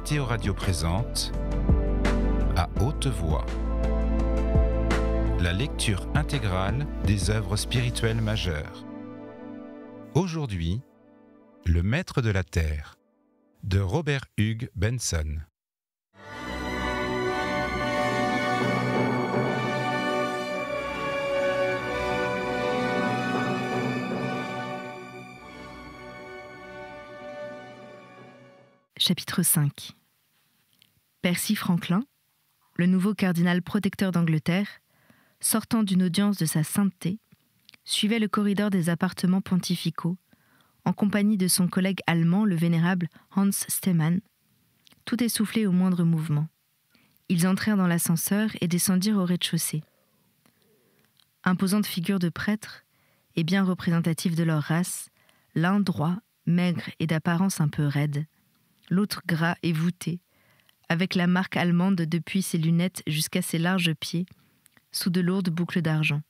Mathéo Radio présente À haute voix la lecture intégrale des œuvres spirituelles majeures. Aujourd'hui, Le Maître de la Terre de Robert Hugh Benson. Chapitre 5. Percy Franklin, le nouveau cardinal protecteur d'Angleterre, sortant d'une audience de sa sainteté, suivait le corridor des appartements pontificaux, en compagnie de son collègue allemand, le vénérable Hans Stemann, tout essoufflé au moindre mouvement. Ils entrèrent dans l'ascenseur et descendirent au rez-de-chaussée. Imposante figure de prêtre, et bien représentative de leur race, l'un droit, maigre et d'apparence un peu raide, l'autre gras et voûté, avec la marque allemande depuis ses lunettes jusqu'à ses larges pieds, sous de lourdes boucles d'argent.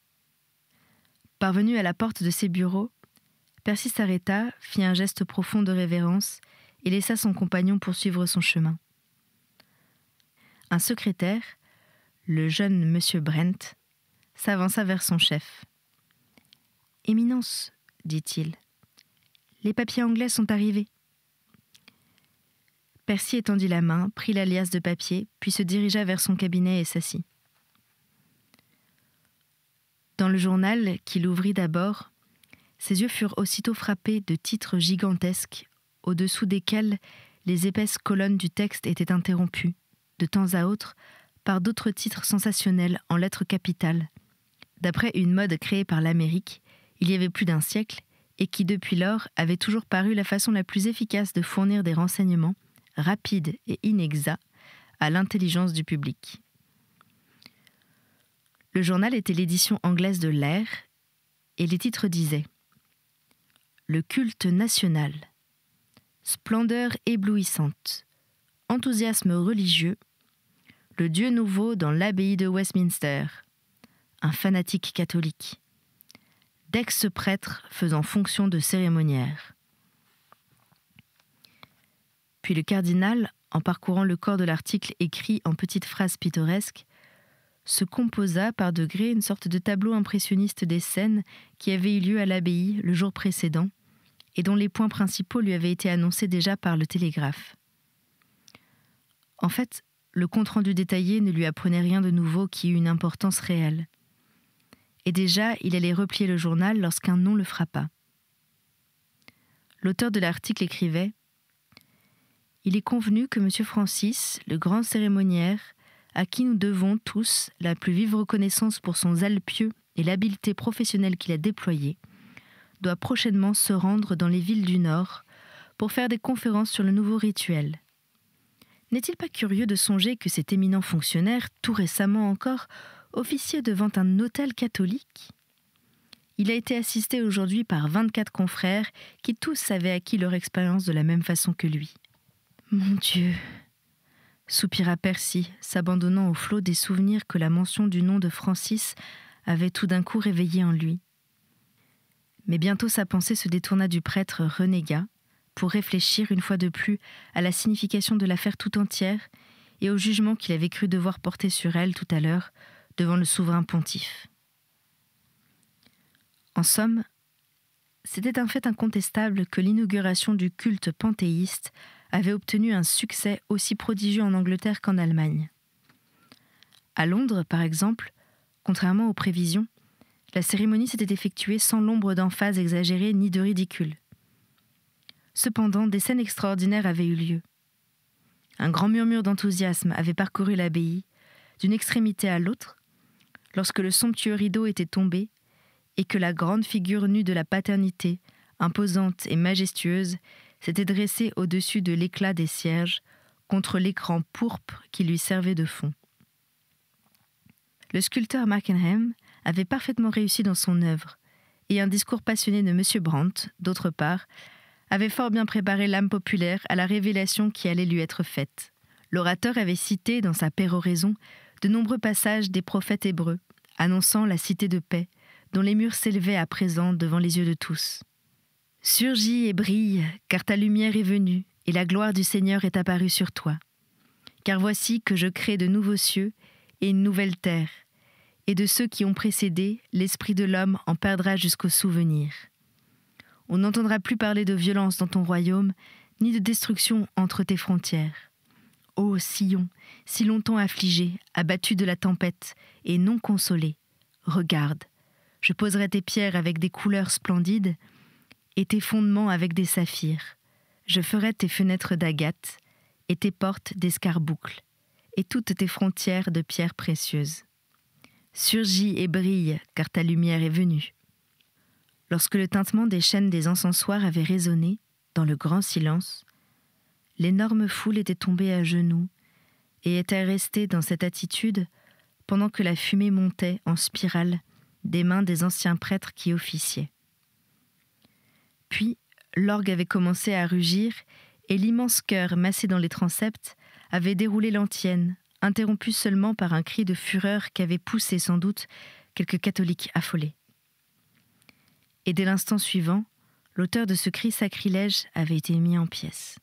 Parvenu à la porte de ses bureaux, Percy s'arrêta, fit un geste profond de révérence et laissa son compagnon poursuivre son chemin. Un secrétaire, le jeune monsieur Brent, s'avança vers son chef. « Éminence, dit-il, les papiers anglais sont arrivés. » Percy étendit la main, prit la liasse de papier, puis se dirigea vers son cabinet et s'assit. Dans le journal, qu'il ouvrit d'abord, ses yeux furent aussitôt frappés de titres gigantesques, au-dessous desquels les épaisses colonnes du texte étaient interrompues, de temps à autre, par d'autres titres sensationnels en lettres capitales, d'après une mode créée par l'Amérique, il y avait plus d'un siècle, et qui depuis lors avait toujours paru la façon la plus efficace de fournir des renseignements, rapides et inexacts, à l'intelligence du public. Le journal était l'édition anglaise de l'Air, et les titres disaient « Le culte national, splendeur éblouissante, enthousiasme religieux, le Dieu nouveau dans l'abbaye de Westminster, un fanatique catholique, d'ex-prêtre faisant fonction de cérémoniaire. » Puis le cardinal, en parcourant le corps de l'article écrit en petites phrases pittoresques, se composa par degrés une sorte de tableau impressionniste des scènes qui avaient eu lieu à l'abbaye le jour précédent et dont les points principaux lui avaient été annoncés déjà par le télégraphe. En fait, le compte-rendu détaillé ne lui apprenait rien de nouveau qui eût une importance réelle. Et déjà, il allait replier le journal lorsqu'un nom le frappa. L'auteur de l'article écrivait « Il est convenu que M. Francis, le grand cérémoniaire, à qui nous devons tous la plus vive reconnaissance pour son zèle pieux et l'habileté professionnelle qu'il a déployée, doit prochainement se rendre dans les villes du Nord pour faire des conférences sur le nouveau rituel. N'est-il pas curieux de songer que cet éminent fonctionnaire, tout récemment encore, officiait devant un autel catholique ? Il a été assisté aujourd'hui par 24 confrères qui tous avaient acquis leur expérience de la même façon que lui. Mon Dieu !» soupira Percy, s'abandonnant au flot des souvenirs que la mention du nom de Francis avait tout d'un coup réveillé en lui. Mais bientôt sa pensée se détourna du prêtre renégat pour réfléchir une fois de plus à la signification de l'affaire tout entière et au jugement qu'il avait cru devoir porter sur elle tout à l'heure devant le souverain pontife. En somme, c'était un fait incontestable que l'inauguration du culte panthéiste avait obtenu un succès aussi prodigieux en Angleterre qu'en Allemagne. À Londres, par exemple, contrairement aux prévisions, la cérémonie s'était effectuée sans l'ombre d'emphase exagérée ni de ridicule. Cependant, des scènes extraordinaires avaient eu lieu. Un grand murmure d'enthousiasme avait parcouru l'abbaye, d'une extrémité à l'autre, lorsque le somptueux rideau était tombé et que la grande figure nue de la paternité, imposante et majestueuse, s'était dressée au-dessus de l'éclat des cierges, contre l'écran pourpre qui lui servait de fond. Le sculpteur Mackenham avait parfaitement réussi dans son œuvre, et un discours passionné de M. Brandt, d'autre part, avait fort bien préparé l'âme populaire à la révélation qui allait lui être faite. L'orateur avait cité, dans sa péroraison, de nombreux passages des prophètes hébreux, annonçant la cité de paix, dont les murs s'élevaient à présent devant les yeux de tous. « Surgis et brille, car ta lumière est venue, et la gloire du Seigneur est apparue sur toi. Car voici que je crée de nouveaux cieux et une nouvelle terre, et de ceux qui ont précédé, l'esprit de l'homme en perdra jusqu'au souvenir. On n'entendra plus parler de violence dans ton royaume, ni de destruction entre tes frontières. Ô Sion, si longtemps affligé, abattu de la tempête, et non consolé, regarde, je poserai tes pierres avec des couleurs splendides, et tes fondements avec des saphirs. Je ferai tes fenêtres d'agate, et tes portes d'escarboucles, et toutes tes frontières de pierres précieuses. Surgis et brille, car ta lumière est venue. Lorsque le tintement des chaînes des encensoirs avait résonné, dans le grand silence, l'énorme foule était tombée à genoux et était restée dans cette attitude pendant que la fumée montait en spirale des mains des anciens prêtres qui officiaient. Puis, l'orgue avait commencé à rugir et l'immense chœur massé dans les transepts avait déroulé l'antienne, interrompu seulement par un cri de fureur qu'avaient poussé sans doute quelques catholiques affolés. Et dès l'instant suivant, l'auteur de ce cri sacrilège avait été mis en pièces.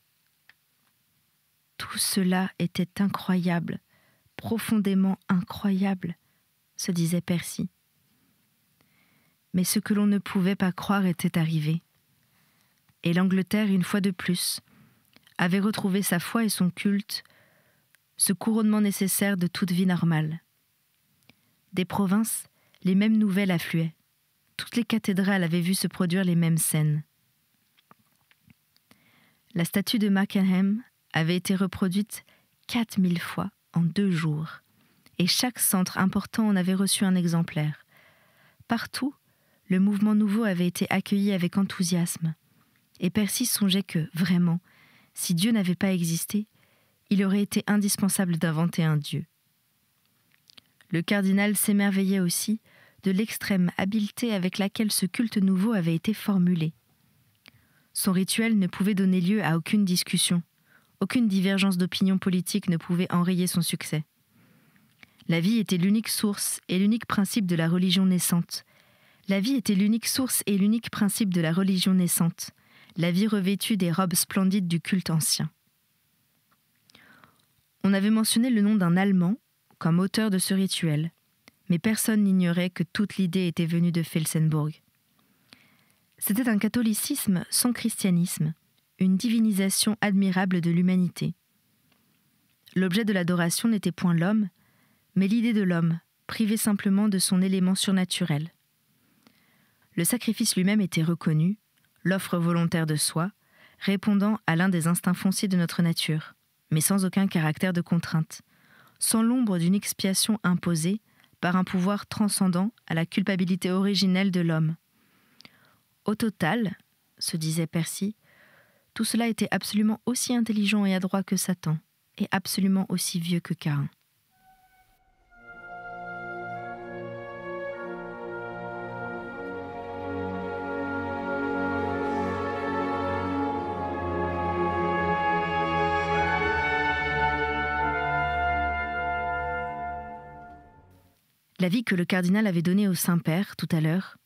Tout cela était incroyable, profondément incroyable, se disait Percy. Mais ce que l'on ne pouvait pas croire était arrivé. Et l'Angleterre, une fois de plus, avait retrouvé sa foi et son culte, ce couronnement nécessaire de toute vie normale. Des provinces, les mêmes nouvelles affluaient. Toutes les cathédrales avaient vu se produire les mêmes scènes. La statue de Mackenham avait été reproduite 4000 fois en 2 jours, et chaque centre important en avait reçu un exemplaire. Partout, le mouvement nouveau avait été accueilli avec enthousiasme, et Percy songeait que, vraiment, si Dieu n'avait pas existé, il aurait été indispensable d'inventer un Dieu. Le cardinal s'émerveillait aussi de l'extrême habileté avec laquelle ce culte nouveau avait été formulé. Son rituel ne pouvait donner lieu à aucune discussion. Aucune divergence d'opinion politique ne pouvait enrayer son succès. La vie était l'unique source et l'unique principe de la religion naissante. La vie était l'unique source et l'unique principe de la religion naissante. La vie revêtue des robes splendides du culte ancien. On avait mentionné le nom d'un Allemand comme auteur de ce rituel, mais personne n'ignorait que toute l'idée était venue de Felsenburgh. C'était un catholicisme sans christianisme, une divinisation admirable de l'humanité. L'objet de l'adoration n'était point l'homme, mais l'idée de l'homme, privé simplement de son élément surnaturel. Le sacrifice lui-même était reconnu, l'offre volontaire de soi, répondant à l'un des instincts fonciers de notre nature, mais sans aucun caractère de contrainte, sans l'ombre d'une expiation imposée par un pouvoir transcendant à la culpabilité originelle de l'homme. Au total, se disait Percy, tout cela était absolument aussi intelligent et adroit que Satan, et absolument aussi vieux que Caïn. L'avis que le cardinal avait donné au Saint-Père tout à l'heure,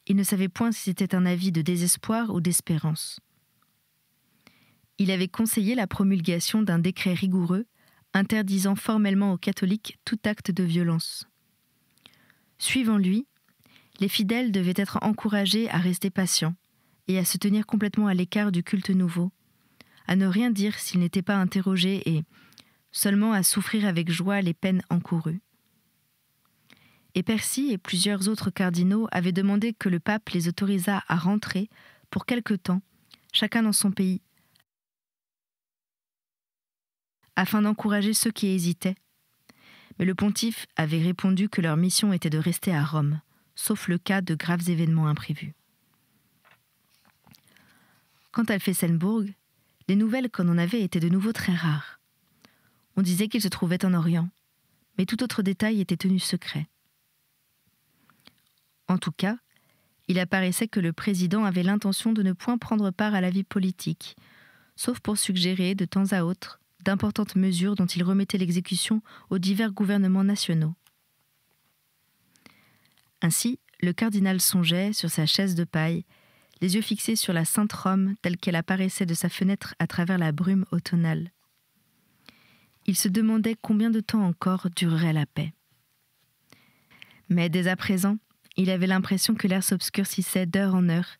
il ne savait point si c'était un avis de désespoir ou d'espérance. Il avait conseillé la promulgation d'un décret rigoureux interdisant formellement aux catholiques tout acte de violence. Suivant lui, les fidèles devaient être encouragés à rester patients et à se tenir complètement à l'écart du culte nouveau, à ne rien dire s'ils n'étaient pas interrogés et seulement à souffrir avec joie les peines encourues. Et Percy et plusieurs autres cardinaux avaient demandé que le pape les autorisât à rentrer pour quelque temps, chacun dans son pays, afin d'encourager ceux qui hésitaient. Mais le pontife avait répondu que leur mission était de rester à Rome, sauf le cas de graves événements imprévus. Quant à Felsenburgh, les nouvelles qu'on en avait étaient de nouveau très rares. On disait qu'il se trouvait en Orient, mais tout autre détail était tenu secret. En tout cas, il apparaissait que le président avait l'intention de ne point prendre part à la vie politique, sauf pour suggérer de temps à autre d'importantes mesures dont il remettait l'exécution aux divers gouvernements nationaux. Ainsi, le cardinal songeait, sur sa chaise de paille, les yeux fixés sur la sainte Rome telle qu'elle apparaissait de sa fenêtre à travers la brume automnale. Il se demandait combien de temps encore durerait la paix. Mais dès à présent, il avait l'impression que l'air s'obscurcissait d'heure en heure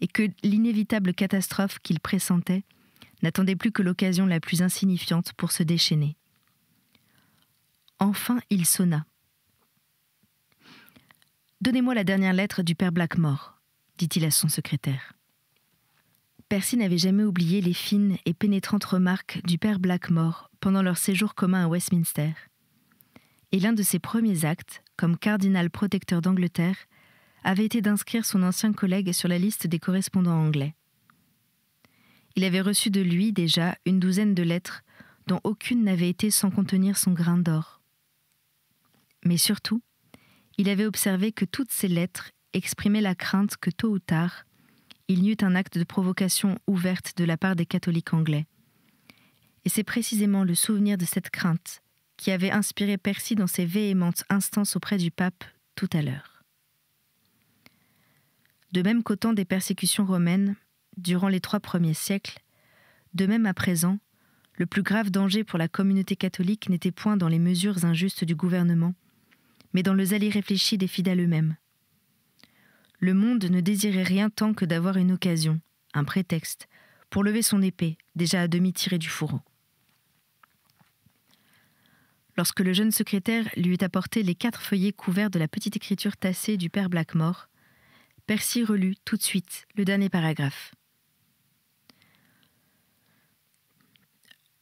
et que l'inévitable catastrophe qu'il pressentait n'attendait plus que l'occasion la plus insignifiante pour se déchaîner. Enfin, il sonna. « Donnez-moi la dernière lettre du père Blackmore », dit-il à son secrétaire. Percy n'avait jamais oublié les fines et pénétrantes remarques du père Blackmore pendant leur séjour commun à Westminster. Et l'un de ses premiers actes, comme cardinal protecteur d'Angleterre, avait été d'inscrire son ancien collègue sur la liste des correspondants anglais. Il avait reçu de lui déjà une douzaine de lettres dont aucune n'avait été sans contenir son grain d'or. Mais surtout, il avait observé que toutes ces lettres exprimaient la crainte que tôt ou tard, il n'y eût un acte de provocation ouverte de la part des catholiques anglais. Et c'est précisément le souvenir de cette crainte qui avait inspiré Percy dans ses véhémentes instances auprès du pape tout à l'heure. De même qu'au temps des persécutions romaines, durant les 3 premiers siècles, de même à présent, le plus grave danger pour la communauté catholique n'était point dans les mesures injustes du gouvernement, mais dans le zèle irréfléchi des fidèles eux-mêmes. Le monde ne désirait rien tant que d'avoir une occasion, un prétexte, pour lever son épée, déjà à demi tirée du fourreau. Lorsque le jeune secrétaire lui eut apporté les 4 feuillets couverts de la petite écriture tassée du père Blackmore, Percy relut tout de suite le dernier paragraphe.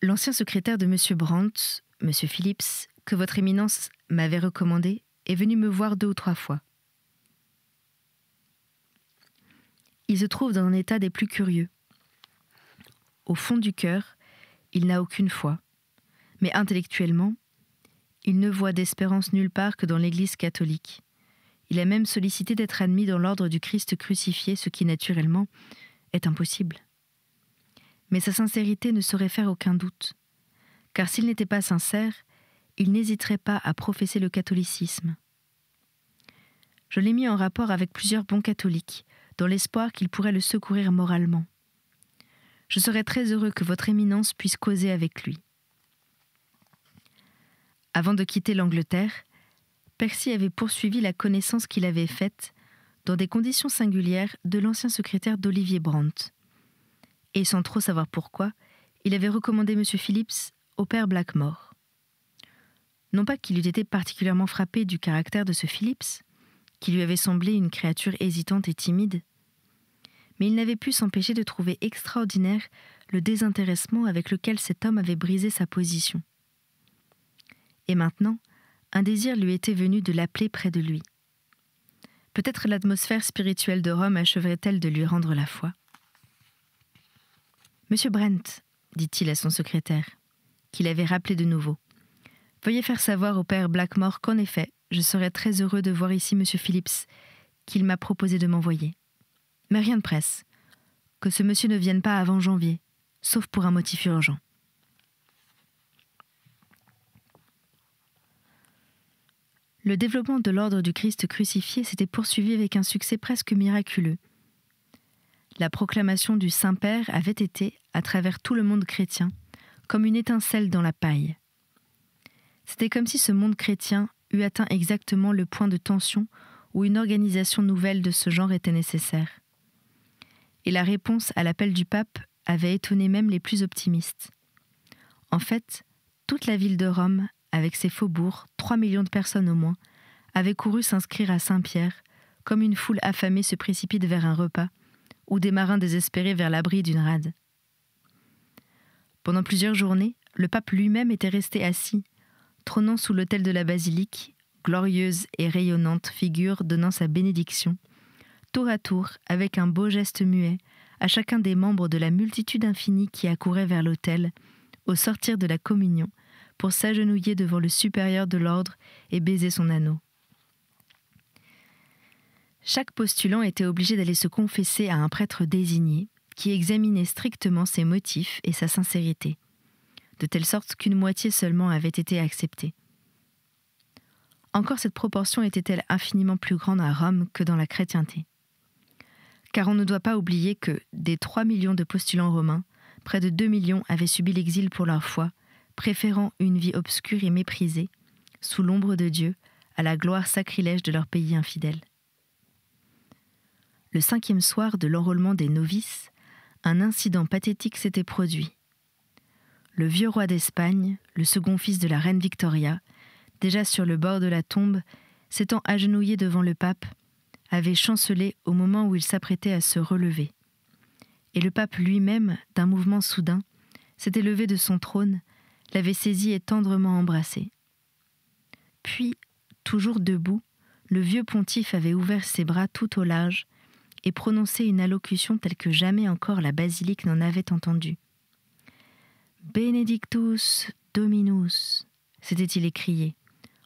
L'ancien secrétaire de M. Brandt, M. Phillips, que votre éminence m'avait recommandé, est venu me voir 2 ou 3 fois. Il se trouve dans un état des plus curieux. Au fond du cœur, il n'a aucune foi, mais intellectuellement, il ne voit d'espérance nulle part que dans l'Église catholique. Il a même sollicité d'être admis dans l'ordre du Christ crucifié, ce qui, naturellement, est impossible. Mais sa sincérité ne saurait faire aucun doute, car s'il n'était pas sincère, il n'hésiterait pas à professer le catholicisme. Je l'ai mis en rapport avec plusieurs bons catholiques, dans l'espoir qu'ils pourraient le secourir moralement. Je serais très heureux que votre éminence puisse causer avec lui. Avant de quitter l'Angleterre, Percy avait poursuivi la connaissance qu'il avait faite, dans des conditions singulières, de l'ancien secrétaire d'Olivier Brandt. Et sans trop savoir pourquoi, il avait recommandé M. Phillips au père Blackmore. Non pas qu'il eût été particulièrement frappé du caractère de ce Phillips, qui lui avait semblé une créature hésitante et timide, mais il n'avait pu s'empêcher de trouver extraordinaire le désintéressement avec lequel cet homme avait brisé sa position. Et maintenant, un désir lui était venu de l'appeler près de lui. Peut-être l'atmosphère spirituelle de Rome achèverait-elle de lui rendre la foi. « Monsieur Brent, dit-il à son secrétaire, qu'il avait rappelé de nouveau, veuillez faire savoir au père Blackmore qu'en effet, je serais très heureux de voir ici M. Phillips, qu'il m'a proposé de m'envoyer. Mais rien de presse, que ce monsieur ne vienne pas avant janvier, sauf pour un motif urgent. » Le développement de l'ordre du Christ crucifié s'était poursuivi avec un succès presque miraculeux. La proclamation du Saint-Père avait été, à travers tout le monde chrétien, comme une étincelle dans la paille. C'était comme si ce monde chrétien eût atteint exactement le point de tension où une organisation nouvelle de ce genre était nécessaire. Et la réponse à l'appel du pape avait étonné même les plus optimistes. En fait, toute la ville de Rome, avec ses faubourgs, 3 millions de personnes au moins, avait couru s'inscrire à Saint-Pierre, comme une foule affamée se précipite vers un repas, ou des marins désespérés vers l'abri d'une rade. Pendant plusieurs journées, le pape lui-même était resté assis, trônant sous l'autel de la basilique, glorieuse et rayonnante figure donnant sa bénédiction, tour à tour, avec un beau geste muet, à chacun des membres de la multitude infinie qui accourait vers l'autel, au sortir de la communion, pour s'agenouiller devant le supérieur de l'ordre et baiser son anneau. Chaque postulant était obligé d'aller se confesser à un prêtre désigné, qui examinait strictement ses motifs et sa sincérité, de telle sorte qu'une moitié seulement avait été acceptée. Encore cette proportion était-elle infiniment plus grande à Rome que dans la chrétienté. car on ne doit pas oublier que, des 3 millions de postulants romains, près de 2 millions avaient subi l'exil pour leur foi, préférant une vie obscure et méprisée, sous l'ombre de Dieu, à la gloire sacrilège de leur pays infidèle. Le 5e soir de l'enrôlement des novices, un incident pathétique s'était produit. Le vieux roi d'Espagne, le second fils de la reine Victoria, déjà sur le bord de la tombe, s'étant agenouillé devant le pape, avait chancelé au moment où il s'apprêtait à se relever. Et le pape lui-même, d'un mouvement soudain, s'était levé de son trône, l'avait saisi et tendrement embrassé. Puis, toujours debout, le vieux pontife avait ouvert ses bras tout au large et prononcé une allocution telle que jamais encore la basilique n'en avait entendue. « Benedictus Dominus » s'était-il écrié,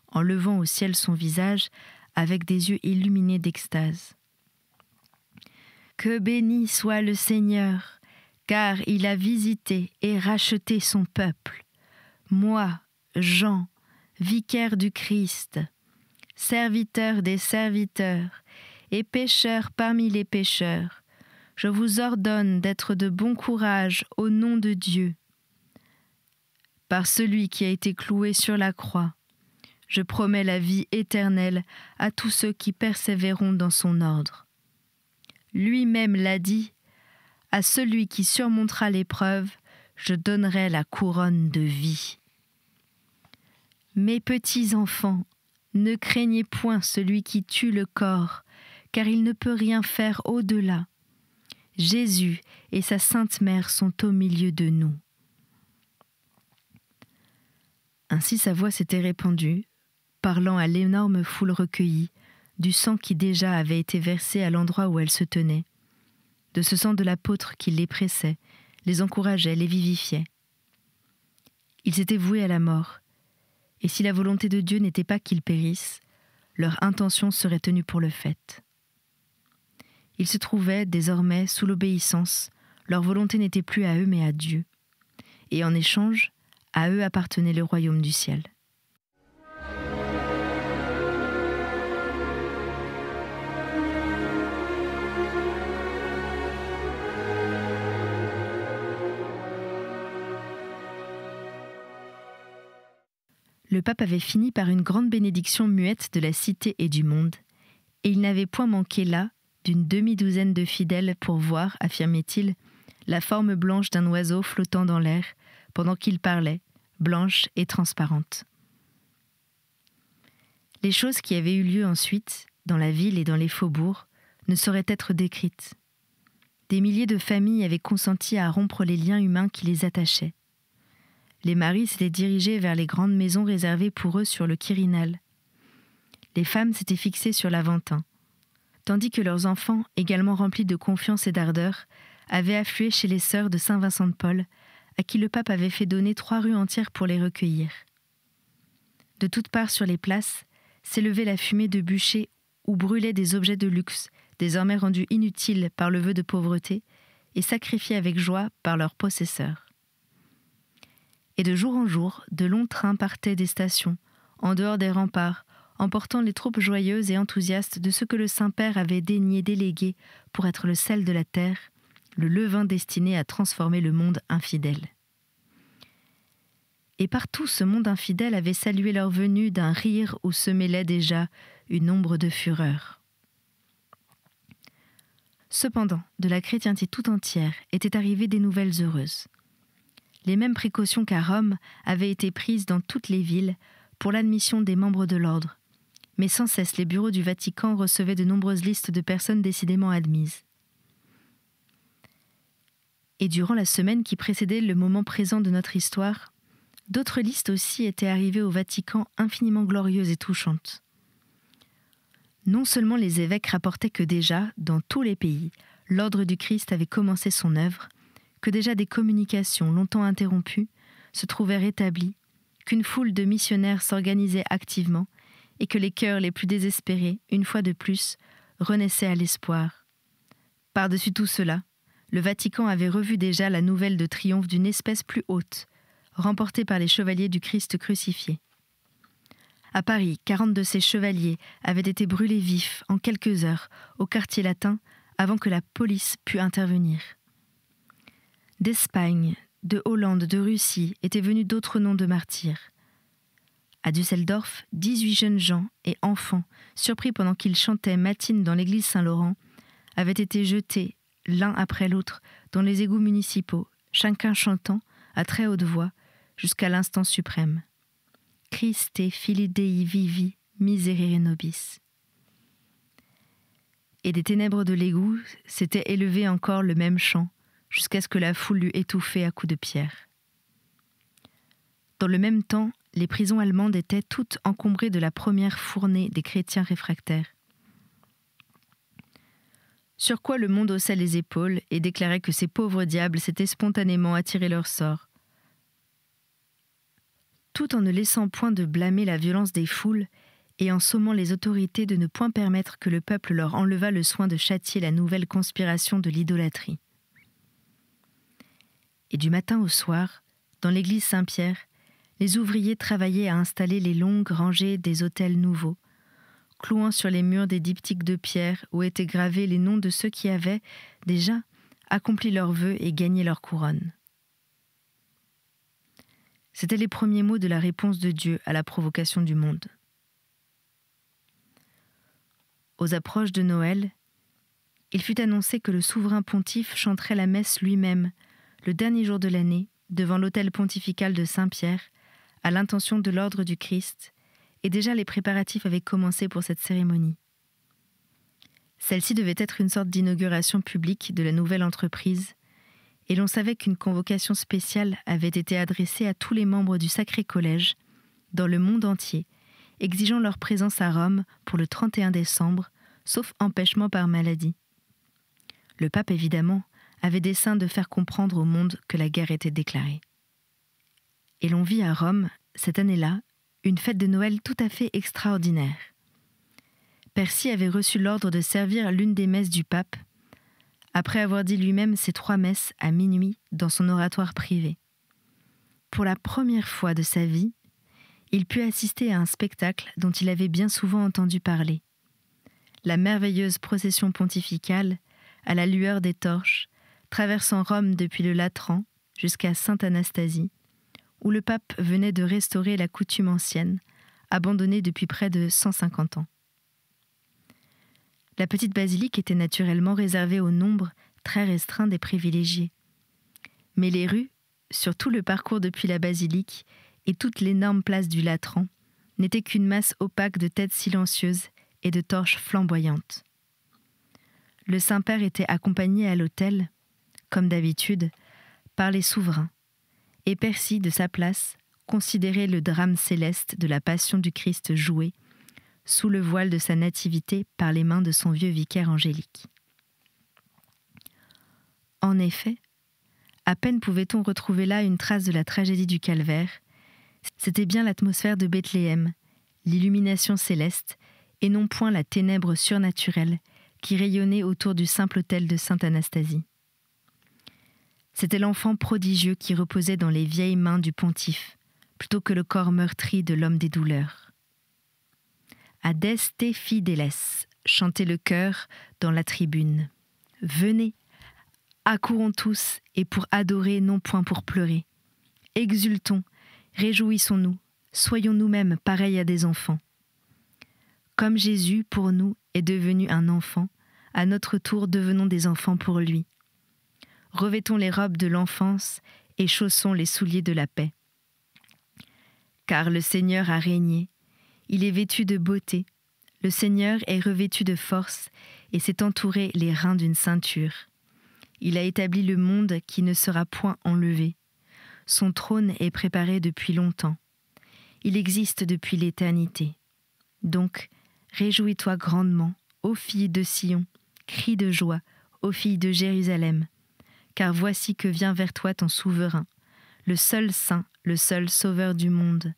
en levant au ciel son visage avec des yeux illuminés d'extase. « Que béni soit le Seigneur, car il a visité et racheté son peuple. Moi, Jean, vicaire du Christ, serviteur des serviteurs et pécheur parmi les pécheurs, je vous ordonne d'être de bon courage au nom de Dieu. Par celui qui a été cloué sur la croix, je promets la vie éternelle à tous ceux qui persévéreront dans son ordre. Lui-même l'a dit, à celui qui surmontera l'épreuve, je donnerai la couronne de vie. Mes petits enfants, ne craignez point celui qui tue le corps, car il ne peut rien faire au-delà. Jésus et sa Sainte Mère sont au milieu de nous. Ainsi sa voix s'était répandue, parlant à l'énorme foule recueillie, du sang qui déjà avait été versé à l'endroit où elle se tenait, de ce sang de l'apôtre qui les pressait, les encourageait, les vivifiait. Ils s'étaient voués à la mort, et si la volonté de Dieu n'était pas qu'ils périssent, leur intention serait tenue pour le fait. Ils se trouvaient désormais sous l'obéissance, leur volonté n'était plus à eux mais à Dieu, et en échange, à eux appartenait le royaume du ciel. Le pape avait fini par une grande bénédiction muette de la cité et du monde, et il n'avait point manqué là d'une demi-douzaine de fidèles pour voir, affirmait-il, la forme blanche d'un oiseau flottant dans l'air, pendant qu'il parlait, blanche et transparente. Les choses qui avaient eu lieu ensuite, dans la ville et dans les faubourgs, ne sauraient être décrites. Des milliers de familles avaient consenti à rompre les liens humains qui les attachaient. Les maris s'étaient dirigés vers les grandes maisons réservées pour eux sur le Quirinal. Les femmes s'étaient fixées sur l'Aventin, tandis que leurs enfants, également remplis de confiance et d'ardeur, avaient afflué chez les sœurs de Saint-Vincent de Paul, à qui le pape avait fait donner 3 rues entières pour les recueillir. De toutes parts sur les places, s'élevait la fumée de bûchers où brûlaient des objets de luxe, désormais rendus inutiles par le vœu de pauvreté, et sacrifiés avec joie par leurs possesseurs. Et de jour en jour, de longs trains partaient des stations, en dehors des remparts, emportant les troupes joyeuses et enthousiastes de ce que le Saint-Père avait daigné déléguer pour être le sel de la terre, le levain destiné à transformer le monde infidèle. Et partout ce monde infidèle avait salué leur venue d'un rire où se mêlait déjà une ombre de fureur. Cependant, de la chrétienté tout entière étaient arrivées des nouvelles heureuses. Les mêmes précautions qu'à Rome avaient été prises dans toutes les villes pour l'admission des membres de l'ordre, mais sans cesse les bureaux du Vatican recevaient de nombreuses listes de personnes décidément admises. Et durant la semaine qui précédait le moment présent de notre histoire, d'autres listes aussi étaient arrivées au Vatican infiniment glorieuses et touchantes. Non seulement les évêques rapportaient que déjà, dans tous les pays, l'ordre du Christ avait commencé son œuvre, que déjà des communications longtemps interrompues se trouvaient rétablies, qu'une foule de missionnaires s'organisait activement et que les cœurs les plus désespérés, une fois de plus, renaissaient à l'espoir. Par-dessus tout cela, le Vatican avait revu déjà la nouvelle de triomphe d'une espèce plus haute, remportée par les chevaliers du Christ crucifié. À Paris, 40 de ces chevaliers avaient été brûlés vifs en quelques heures au quartier latin avant que la police pût intervenir. D'Espagne, de Hollande, de Russie étaient venus d'autres noms de martyrs. À Düsseldorf, 18 jeunes gens et enfants, surpris pendant qu'ils chantaient matines dans l'église Saint-Laurent, avaient été jetés l'un après l'autre dans les égouts municipaux, chacun chantant, à très haute voix, jusqu'à l'instant suprême. Christe Filii Dei vivi, miserere nobis. Et des ténèbres de l'égout s'était élevé encore le même chant, jusqu'à ce que la foule l'eût étouffé à coups de pierre. Dans le même temps, les prisons allemandes étaient toutes encombrées de la première fournée des chrétiens réfractaires. Sur quoi le monde haussait les épaules et déclarait que ces pauvres diables s'étaient spontanément attirés leur sort. Tout en ne laissant point de blâmer la violence des foules et en sommant les autorités de ne point permettre que le peuple leur enlevât le soin de châtier la nouvelle conspiration de l'idolâtrie. Et du matin au soir, dans l'église Saint-Pierre, les ouvriers travaillaient à installer les longues rangées des autels nouveaux, clouant sur les murs des diptyques de pierre où étaient gravés les noms de ceux qui avaient, déjà, accompli leurs vœux et gagné leur couronne. C'étaient les premiers mots de la réponse de Dieu à la provocation du monde. Aux approches de Noël, il fut annoncé que le souverain pontife chanterait la messe lui-même, le dernier jour de l'année, devant l'autel pontifical de Saint-Pierre, à l'intention de l'ordre du Christ, et déjà les préparatifs avaient commencé pour cette cérémonie. Celle-ci devait être une sorte d'inauguration publique de la nouvelle entreprise, et l'on savait qu'une convocation spéciale avait été adressée à tous les membres du Sacré Collège, dans le monde entier, exigeant leur présence à Rome pour le 31 décembre, sauf empêchement par maladie. Le pape, évidemment, avait dessein de faire comprendre au monde que la guerre était déclarée. Et l'on vit à Rome, cette année-là, une fête de Noël tout à fait extraordinaire. Percy avait reçu l'ordre de servir l'une des messes du pape, après avoir dit lui-même ses 3 messes à minuit dans son oratoire privé. Pour la première fois de sa vie, il put assister à un spectacle dont il avait bien souvent entendu parler. La merveilleuse procession pontificale, à la lueur des torches, traversant Rome depuis le Latran jusqu'à Sainte-Anastasie, où le pape venait de restaurer la coutume ancienne, abandonnée depuis près de 150 ans. La petite basilique était naturellement réservée au nombre très restreint des privilégiés. Mais les rues, sur tout le parcours depuis la basilique et toute l'énorme place du Latran, n'étaient qu'une masse opaque de têtes silencieuses et de torches flamboyantes. Le Saint-Père était accompagné à l'autel, comme d'habitude, par les souverains, et Percy, de sa place, considérait le drame céleste de la passion du Christ joué, sous le voile de sa nativité par les mains de son vieux vicaire angélique. En effet, à peine pouvait-on retrouver là une trace de la tragédie du calvaire, c'était bien l'atmosphère de Bethléem, l'illumination céleste, et non point la ténèbre surnaturelle qui rayonnait autour du simple autel de Sainte Anastasie. C'était l'enfant prodigieux qui reposait dans les vieilles mains du pontife, plutôt que le corps meurtri de l'homme des douleurs. Adeste fideles, chantait le chœur dans la tribune. Venez, accourons tous, et pour adorer, non point pour pleurer. Exultons, réjouissons-nous, soyons nous-mêmes pareils à des enfants. Comme Jésus, pour nous, est devenu un enfant, à notre tour devenons des enfants pour lui. Revêtons les robes de l'enfance et chaussons les souliers de la paix. Car le Seigneur a régné, il est vêtu de beauté, le Seigneur est revêtu de force et s'est entouré les reins d'une ceinture. Il a établi le monde qui ne sera point enlevé. Son trône est préparé depuis longtemps. Il existe depuis l'éternité. Donc, réjouis-toi grandement, ô filles de Sion, crie de joie, ô filles de Jérusalem, car voici que vient vers toi ton souverain, le seul saint, le seul sauveur du monde.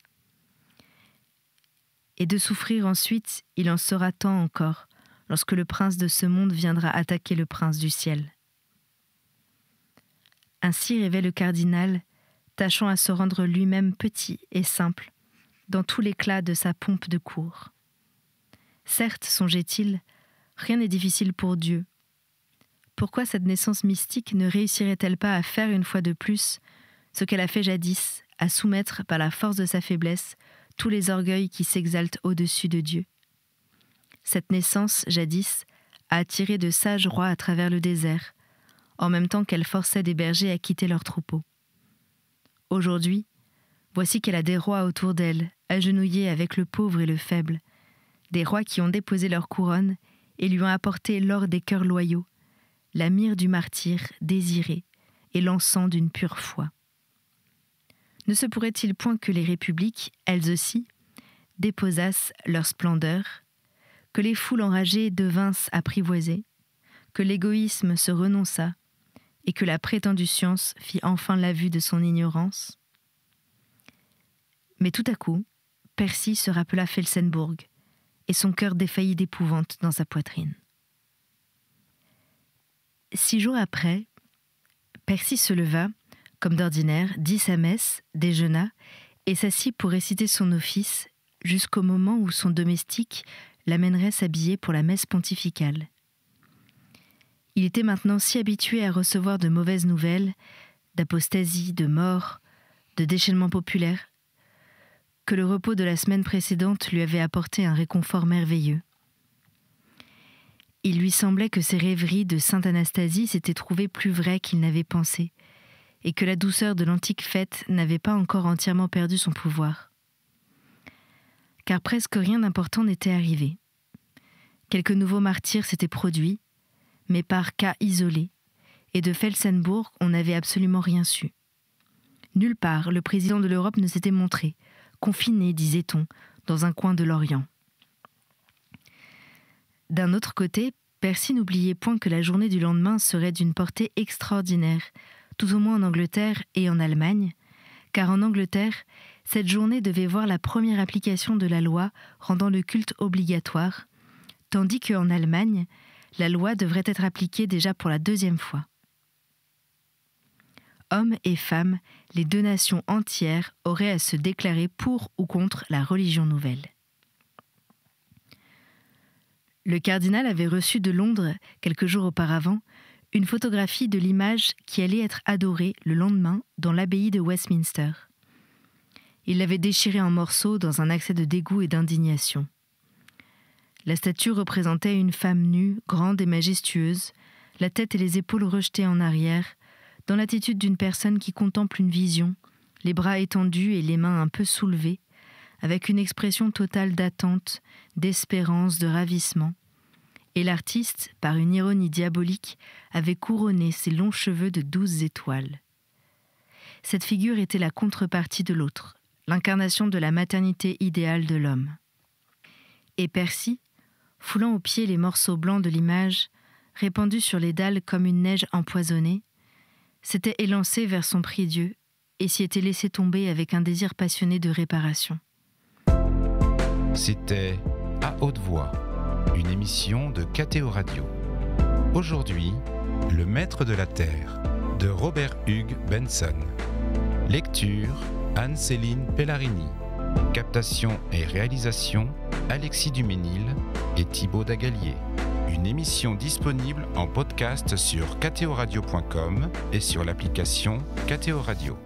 Et de souffrir ensuite, il en sera temps encore, lorsque le prince de ce monde viendra attaquer le prince du ciel. Ainsi rêvait le cardinal, tâchant à se rendre lui-même petit et simple, dans tout l'éclat de sa pompe de cour. Certes, songeait-il, rien n'est difficile pour Dieu. pourquoi cette naissance mystique ne réussirait-elle pas à faire une fois de plus ce qu'elle a fait jadis, à soumettre par la force de sa faiblesse tous les orgueils qui s'exaltent au-dessus de Dieu? Cette naissance, jadis, a attiré de sages rois à travers le désert, en même temps qu'elle forçait des bergers à quitter leurs troupeaux. Aujourd'hui, voici qu'elle a des rois autour d'elle, agenouillés avec le pauvre et le faible, des rois qui ont déposé leur couronne et lui ont apporté l'or des cœurs loyaux, la myrrhe du martyr désiré et l'encens d'une pure foi. Ne se pourrait-il point que les républiques, elles aussi, déposassent leur splendeur, que les foules enragées devinssent apprivoisées, que l'égoïsme se renonça et que la prétendue science fit enfin la vue de son ignorance? Mais tout à coup, Percy se rappela Felsenburgh, et son cœur défaillit d'épouvante dans sa poitrine. 6 jours après, Percy se leva, comme d'ordinaire, dit sa messe, déjeuna et s'assit pour réciter son office jusqu'au moment où son domestique l'amènerait s'habiller pour la messe pontificale. Il était maintenant si habitué à recevoir de mauvaises nouvelles, d'apostasie, de mort, de déchaînement populaire, que le repos de la semaine précédente lui avait apporté un réconfort merveilleux. Il lui semblait que ses rêveries de Sainte Anastasie s'étaient trouvées plus vraies qu'il n'avait pensé, et que la douceur de l'antique fête n'avait pas encore entièrement perdu son pouvoir. Car presque rien d'important n'était arrivé. Quelques nouveaux martyrs s'étaient produits, mais par cas isolés, et de Felsenburgh on n'avait absolument rien su. Nulle part le président de l'Europe ne s'était montré, confiné, disait-on, dans un coin de l'Orient. D'un autre côté, Percy n'oubliait point que la journée du lendemain serait d'une portée extraordinaire, tout au moins en Angleterre et en Allemagne, car en Angleterre, cette journée devait voir la première application de la loi rendant le culte obligatoire, tandis qu'en Allemagne, la loi devrait être appliquée déjà pour la 2e fois. Hommes et femmes, les 2 nations entières auraient à se déclarer pour ou contre la religion nouvelle. Le cardinal avait reçu de Londres, quelques jours auparavant, une photographie de l'image qui allait être adorée le lendemain dans l'abbaye de Westminster. Il l'avait déchirée en morceaux dans un accès de dégoût et d'indignation. La statue représentait une femme nue, grande et majestueuse, la tête et les épaules rejetées en arrière, dans l'attitude d'une personne qui contemple une vision, les bras étendus et les mains un peu soulevées, avec une expression totale d'attente, d'espérance, de ravissement. Et l'artiste, par une ironie diabolique, avait couronné ses longs cheveux de 12 étoiles. Cette figure était la contrepartie de l'autre, l'incarnation de la maternité idéale de l'homme. Et Percy, foulant aux pieds les morceaux blancs de l'image, répandus sur les dalles comme une neige empoisonnée, s'était élancé vers son prie-dieu et s'y était laissé tomber avec un désir passionné de réparation. C'était À haute voix, une émission de KTO Radio. Aujourd'hui, Le Maître de la Terre, de Robert Hugues Benson. Lecture, Anne-Céline Pellarini. Captation et réalisation, Alexis Duménil et Thibaut Dagalier. Une émission disponible en podcast sur ktoradio.com et sur l'application KTO Radio.